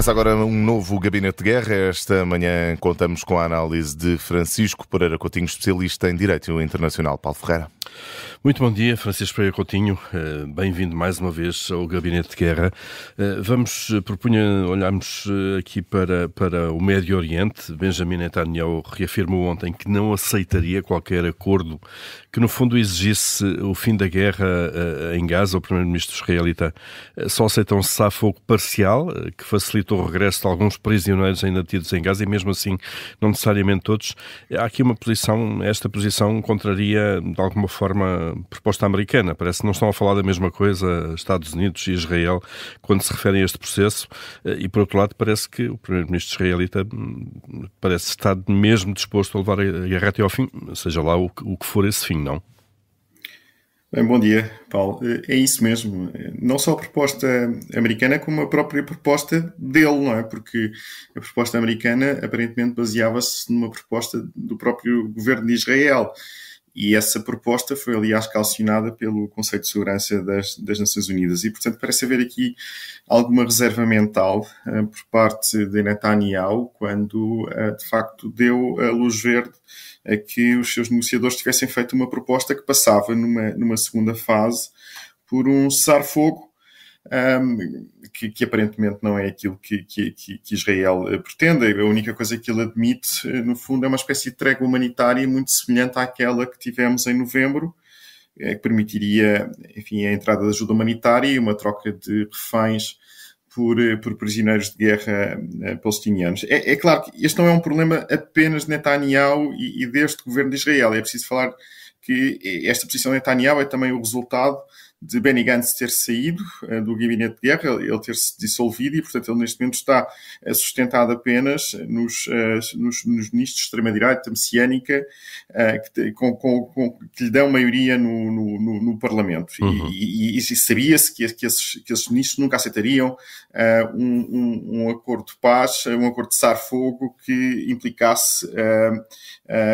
Começa agora um novo Gabinete de Guerra. Esta manhã contamos com a análise de Francisco Pereira Coutinho, especialista em Direito Internacional. Paulo Ferreira. Muito bom dia, Francisco Pereira Coutinho. Bem-vindo mais uma vez ao Gabinete de Guerra. Propunha olharmos aqui para o Médio Oriente. Benjamin Netanyahu reafirmou ontem que não aceitaria qualquer acordo que, no fundo, exigisse o fim da guerra em Gaza. O primeiro-ministro israelita só aceita um cessar-fogo parcial, que facilita o regresso de alguns prisioneiros ainda detidos em Gaza, e mesmo assim, não necessariamente todos. Há aqui uma posição, esta posição contraria, de alguma forma, a proposta americana. Parece que não estão a falar da mesma coisa Estados Unidos e Israel quando se referem a este processo, e por outro lado parece que o primeiro-ministro israelita parece estar mesmo disposto a levar a guerra até ao fim, seja lá o que for esse fim, não? Bem, bom dia, Paulo. É isso mesmo. Não só a proposta americana, como a própria proposta dele, não é? Porque a proposta americana aparentemente baseava-se numa proposta do próprio governo de Israel. E essa proposta foi, aliás, calcionada pelo Conselho de Segurança das Nações Unidas. E, portanto, parece haver aqui alguma reserva mental por parte de Netanyahu quando, de facto, deu a luz verde a que os seus negociadores tivessem feito uma proposta que passava numa segunda fase por um cessar-fogo que aparentemente não é aquilo que Israel pretende. A única coisa que ele admite, no fundo, é uma espécie de trégua humanitária muito semelhante àquela que tivemos em novembro, que permitiria, enfim, a entrada de ajuda humanitária e uma troca de reféns por prisioneiros de guerra palestinianos. É claro que este não é um problema apenas de Netanyahu e deste governo de Israel. É preciso falar que esta posição de Netanyahu é também o resultado de Benny Gantz ter saído do gabinete de guerra, ele ter se dissolvido, e, portanto, ele neste momento está sustentado apenas nos ministros de extrema-direita messiânica que lhe dão maioria no Parlamento. Uhum. E sabia-se que esses ministros nunca aceitariam um acordo de paz, um acordo de cessar-fogo que implicasse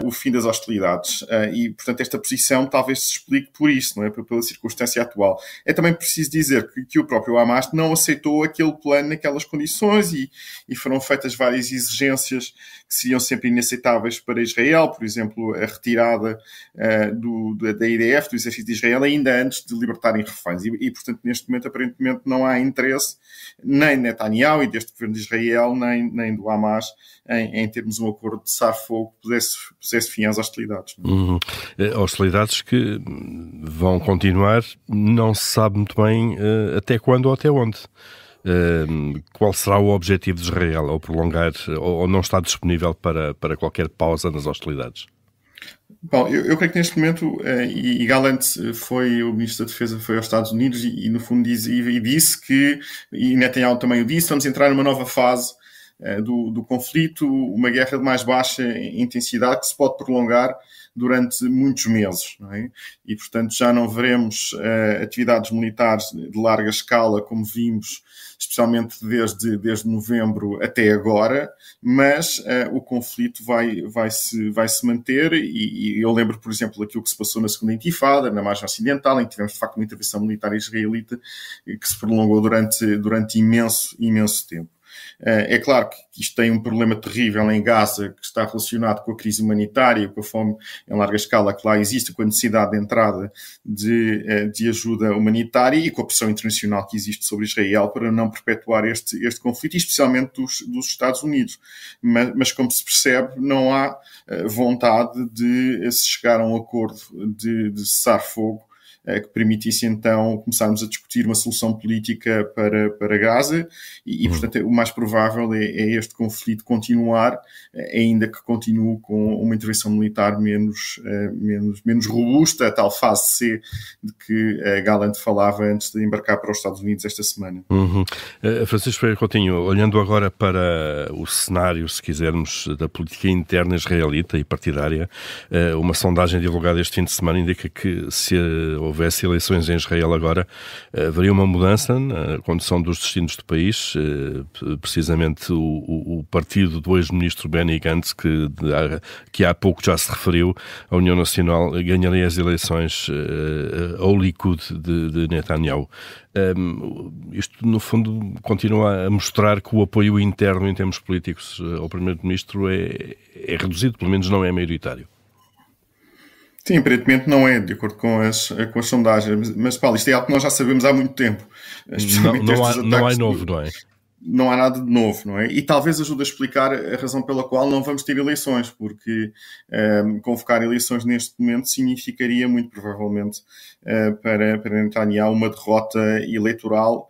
o fim das hostilidades. E, portanto, esta posição talvez se explique por isso, não é? Pela circunstância atual. É também preciso dizer que o próprio Hamas não aceitou aquele plano naquelas condições e foram feitas várias exigências que seriam sempre inaceitáveis para Israel, por exemplo, a retirada da IDF, do exército de Israel, ainda antes de libertarem reféns. E, portanto, neste momento, aparentemente, não há interesse nem de Netanyahu e deste governo de Israel, nem do Hamas em termos um acordo de cessar-fogo que pusesse fim às hostilidades. Uhum. Hostilidades que vão continuar, não se sabe muito bem até quando ou até onde. Qual será o objetivo de Israel ao prolongar ou não está disponível para qualquer pausa nas hostilidades? Bom, eu creio que neste momento, e Gallant foi o Ministro da Defesa, foi aos Estados Unidos e no fundo disse que, e Netanyahu também o disse, vamos entrar numa nova fase do conflito, uma guerra de mais baixa intensidade que se pode prolongar durante muitos meses, não é? E, portanto, já não veremos atividades militares de larga escala como vimos, especialmente desde novembro até agora, mas o conflito vai se manter e eu lembro, por exemplo, daquilo que se passou na segunda intifada, na margem ocidental, em que tivemos, de facto, uma intervenção militar israelita que se prolongou durante imenso tempo. É claro que isto tem um problema terrível em Gaza, que está relacionado com a crise humanitária, com a fome em larga escala que lá existe, com a necessidade de entrada de ajuda humanitária e com a pressão internacional que existe sobre Israel para não perpetuar este conflito, especialmente dos Estados Unidos. Mas como se percebe, não há vontade de se chegar a um acordo de cessar-fogo que permitisse então começarmos a discutir uma solução política para Gaza e portanto, o mais provável é este conflito continuar, ainda que continue com uma intervenção militar menos robusta, a tal fase C de que Gallant falava antes de embarcar para os Estados Unidos esta semana. Uhum. Francisco Pereira Coutinho, olhando agora para o cenário, se quisermos, da política interna israelita e partidária, uma sondagem divulgada este fim de semana indica que se houver houvesse eleições em Israel agora, haveria uma mudança na condução dos destinos do país. Precisamente o partido do ex-ministro Benny Gantz, que há pouco já se referiu, a União Nacional, ganharia as eleições ao Likud de Netanyahu. Isto, no fundo, continua a mostrar que o apoio interno em termos políticos ao Primeiro-Ministro é reduzido, pelo menos não é maioritário. Sim, aparentemente não é, de acordo com as sondagens. Mas, Paulo, isto é algo que nós já sabemos há muito tempo. Não há novo, não é? Não há nada de novo, não é? E talvez ajude a explicar a razão pela qual não vamos ter eleições, porque convocar eleições neste momento significaria, muito provavelmente, para Netanyahu, uma derrota eleitoral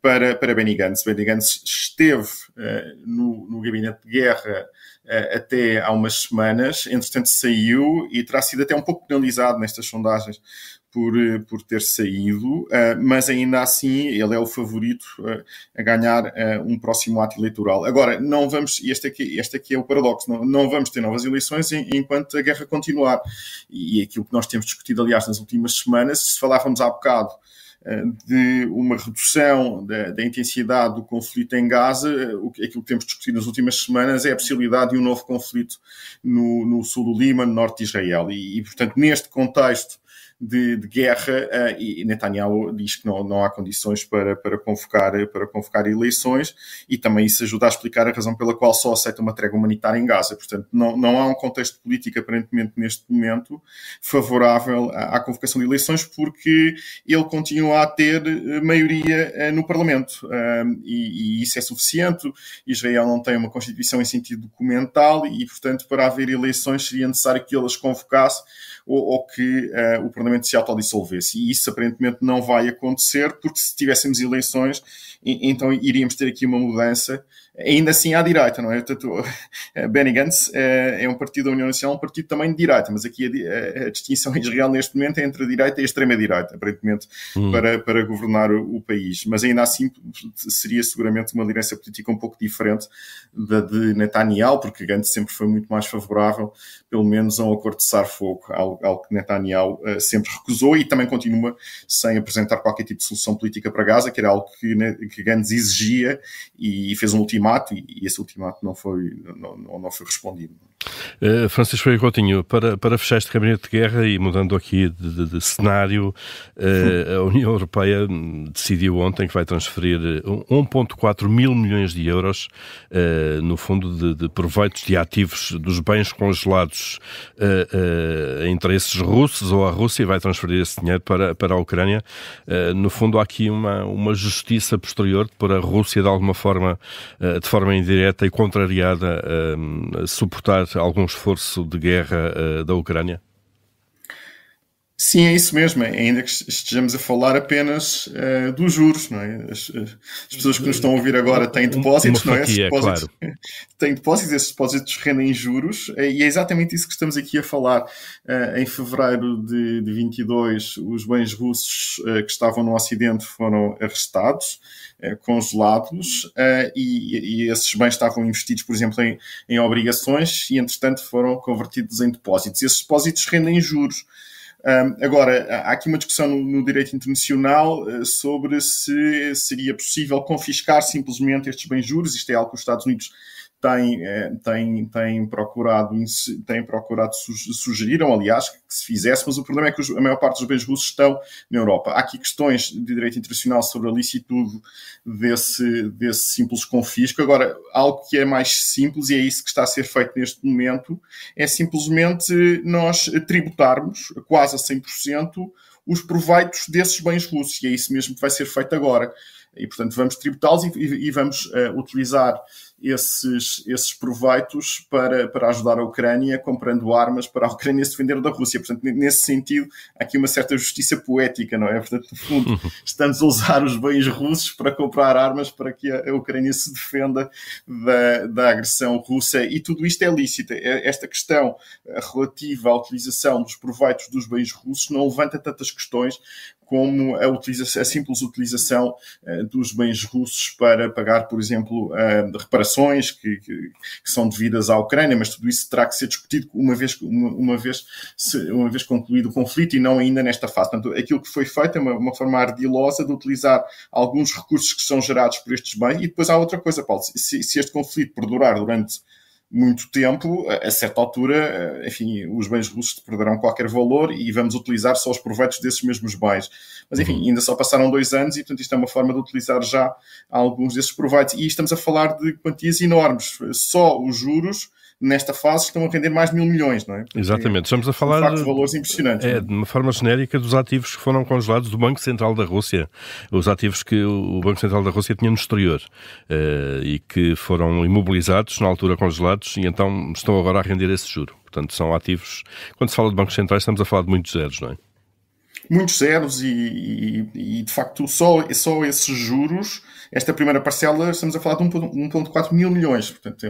para Benny Gantz. Benny Gantz esteve no gabinete de guerra até há umas semanas, entretanto saiu e terá sido até um pouco penalizado nestas sondagens por ter saído, mas ainda assim ele é o favorito a ganhar um próximo ato eleitoral. Agora, não vamos, este aqui é o paradoxo, não vamos ter novas eleições enquanto a guerra continuar. E aquilo que nós temos discutido, aliás, nas últimas semanas, se falávamos há bocado de uma redução da intensidade do conflito em Gaza, aquilo que temos discutido nas últimas semanas é a possibilidade de um novo conflito no sul do Líbano, no norte de Israel. E portanto, neste contexto de guerra, e Netanyahu diz que não há condições para convocar eleições, e também isso ajuda a explicar a razão pela qual só aceita uma trégua humanitária em Gaza. Portanto, não há um contexto político, aparentemente, neste momento, favorável à convocação de eleições, porque ele continua a ter maioria no Parlamento, e isso é suficiente. Israel não tem uma Constituição em sentido documental e, portanto, para haver eleições seria necessário que ele as convocasse ou que o Parlamento se autodissolvesse. E isso aparentemente não vai acontecer, porque se tivéssemos eleições, então iríamos ter aqui uma mudança, ainda assim à direita, não é? Portanto, Benny Gantz é um partido da União Nacional, um partido também de direita, mas aqui a distinção em Israel neste momento é entre a direita e a extrema-direita, aparentemente, para governar o país. Mas ainda assim seria seguramente uma liderança política um pouco diferente da de Netanyahu, porque Gantz sempre foi muito mais favorável, pelo menos, a um acordo de cessar-fogo, algo que Netanyahu sempre recusou e também continua sem apresentar qualquer tipo de solução política para Gaza, que era algo que Gantz exigia e fez um ultimato, e esse ultimato não foi respondido. Francisco Pereira Coutinho, para fechar este gabinete de guerra e mudando aqui de cenário, a União Europeia decidiu ontem que vai transferir 1,4 mil milhões de euros no fundo de proveitos de ativos dos bens congelados a interesses russos ou à Rússia, e vai transferir esse dinheiro para a Ucrânia. No fundo, há aqui uma justiça posterior de pôr a Rússia de alguma forma, de forma indireta e contrariada, a suportar algum esforço de guerra da Ucrânia? Sim, é isso mesmo, ainda que estejamos a falar apenas dos juros, não é? As pessoas que nos estão a ouvir agora têm depósitos, não é? Esses depósitos, claro. Têm depósitos, esses depósitos rendem juros, e é exatamente isso que estamos aqui a falar. Em fevereiro de 22, os bens russos que estavam no Ocidente foram arrestados, congelados, e esses bens estavam investidos, por exemplo, em obrigações, e entretanto foram convertidos em depósitos. Esses depósitos rendem juros. Agora, há aqui uma discussão no direito internacional sobre se seria possível confiscar simplesmente estes bens juros. Isto é algo que os Estados Unidos têm procurado sugeriram, aliás, que se fizesse, mas o problema é que a maior parte dos bens russos estão na Europa. Há aqui questões de direito internacional sobre a licitude desse simples confisco. Agora, algo que é mais simples, e é isso que está a ser feito neste momento, é simplesmente nós tributarmos quase a 100% os proveitos desses bens russos, e é isso mesmo que vai ser feito agora. E, portanto, vamos tributá-los e vamos utilizar esses proveitos para ajudar a Ucrânia, comprando armas para a Ucrânia se defender da Rússia. Portanto, nesse sentido, há aqui uma certa justiça poética, não é? Portanto, no fundo, estamos a usar os bens russos para comprar armas para que a Ucrânia se defenda da agressão russa. E tudo isto é lícito. Esta questão relativa à utilização dos proveitos dos bens russos não levanta tantas questões como a simples utilização dos bens russos para pagar, por exemplo, reparações que são devidas à Ucrânia, mas tudo isso terá que ser discutido uma vez concluído o conflito e não ainda nesta fase. Portanto, aquilo que foi feito é uma forma ardilosa de utilizar alguns recursos que são gerados por estes bens. E depois há outra coisa, Paulo, se este conflito perdurar durante muito tempo, a certa altura, enfim, os bens russos perderão qualquer valor e vamos utilizar só os proveitos desses mesmos bens. Mas, enfim, ainda só passaram 2 anos e, portanto, isto é uma forma de utilizar já alguns desses proveitos. E estamos a falar de quantias enormes. Só os juros, nesta fase, estão a render mais de 1.000 milhões, não é? Porque exatamente. Estamos a falar de facto, de valores impressionantes. de uma forma genérica dos ativos que foram congelados do Banco Central da Rússia. Os ativos que o Banco Central da Rússia tinha no exterior e que foram imobilizados, na altura congelados, e então estão agora a render esse juro. Portanto, são ativos... Quando se fala de bancos centrais, estamos a falar de muitos zeros, não é? Muitos zeros e de facto, só esses juros, esta primeira parcela, estamos a falar de 1,4 mil milhões. Portanto,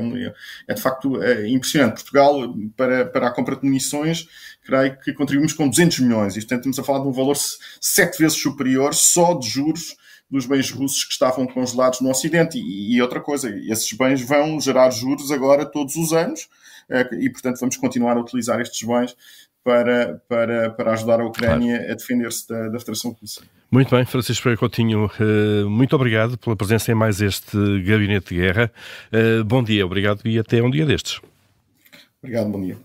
é de facto impressionante. Portugal, para a compra de munições, creio que contribuímos com 200 milhões. E, portanto, estamos a falar de um valor 7 vezes superior só de juros dos bens russos que estavam congelados no Ocidente. E outra coisa, esses bens vão gerar juros agora todos os anos e, portanto, vamos continuar a utilizar estes bens para ajudar a Ucrânia a defender-se da Federação Russa. Muito bem, Francisco Pereira Coutinho, muito obrigado pela presença em mais este Gabinete de Guerra. Bom dia, obrigado e até um dia destes. Obrigado, bom dia.